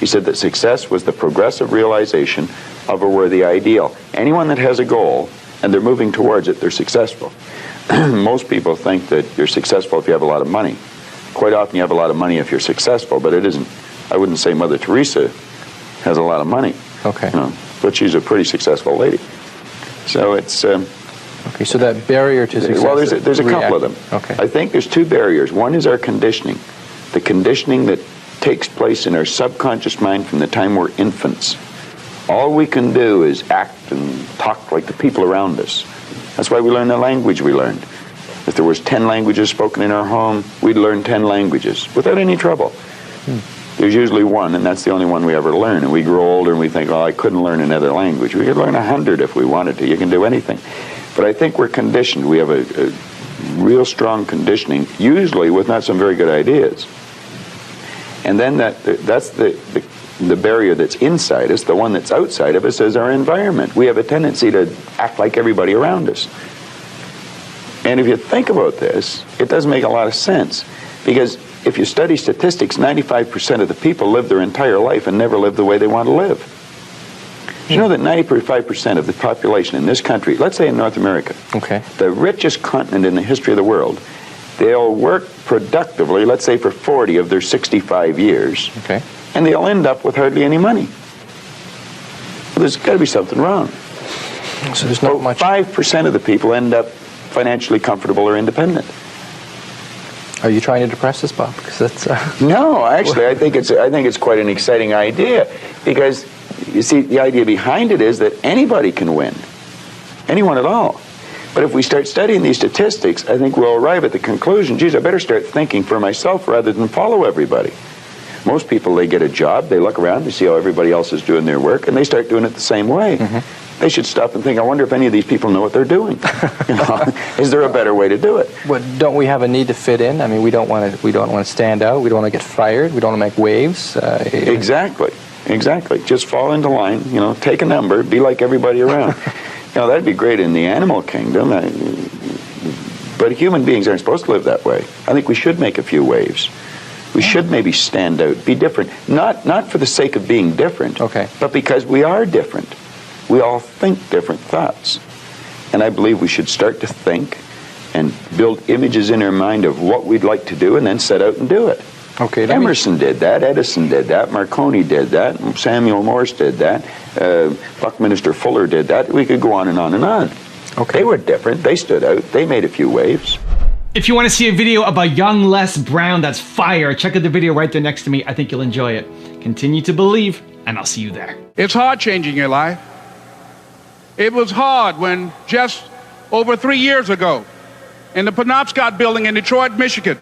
He said that success was the progressive realization of a worthy ideal. Anyone that has a goal and they're moving towards it, they're successful. Most people think that you're successful if you have a lot of money. Quite often you have a lot of money if you're successful, but it isn't. I wouldn't say Mother Teresa has a lot of money. Okay. You know, but she's a pretty successful lady. So it's... okay, so that barrier to success... Well, there's a couple of them. Okay. I think there's two barriers. One is our conditioning. The conditioning that takes place in our subconscious mind from the time we're infants. All we can do is act and talk like the people around us. That's why we learn the language we learned. If there was 10 languages spoken in our home, we'd learn 10 languages without any trouble. There's usually one, and that's the only one we ever learn. And we grow older and we think, oh, I couldn't learn another language. We could learn 100 if we wanted to. You can do anything. But I think we're conditioned. We have a real strong conditioning, usually with not some very good ideas. And then that's the barrier that's inside us. The one that's outside of us is our environment. We have a tendency to act like everybody around us. And if you think about this, it doesn't make a lot of sense. Because if you study statistics, 95% of the people live their entire life and never live the way they want to live. You know that 95% of the population in this country, let's say in North America, okay, the richest continent in the history of the world, they'll work productively, let's say for 40 of their 65 years, okay, and they'll end up with hardly any money. Well, there's got to be something wrong. So there's not much... 5% of the people end up financially comfortable or independent. Are you trying to depress us, Bob? Because that's... No, actually, I think it's quite an exciting idea, because you see, the idea behind it is that anybody can win, anyone at all. But if we start studying these statistics, I think we'll arrive at the conclusion, geez, I better start thinking for myself rather than follow everybody. Most people, they get a job, they look around, they see how everybody else is doing their work, and they start doing it the same way. They should stop and think, I wonder if any of these people know what they're doing. You know, is there a better way to do it? But don't we have a need to fit in? I mean, we don't want to stand out. We don't want to get fired. We don't want to make waves. Exactly. Just fall into line. You know, take a number. Be like everybody around. You know, that'd be great in the animal kingdom. But human beings aren't supposed to live that way. I think we should make a few waves. We should maybe stand out, be different. Not for the sake of being different, okay, but because we are different. We all think different thoughts. And I believe we should start to think and build images in our mind of what we'd like to do and then set out and do it. Okay. Emerson did that, Edison did that, Marconi did that, Samuel Morse did that, Buckminster Fuller did that. We could go on and on and on. Okay. They were different. They stood out. They made a few waves. If you want to see a video about young Les Brown that's fire, check out the video right there next to me. I think you'll enjoy it. Continue to believe, and I'll see you there. It's hard changing your life. It was hard when just over 3 years ago in the Penobscot building in Detroit, Michigan,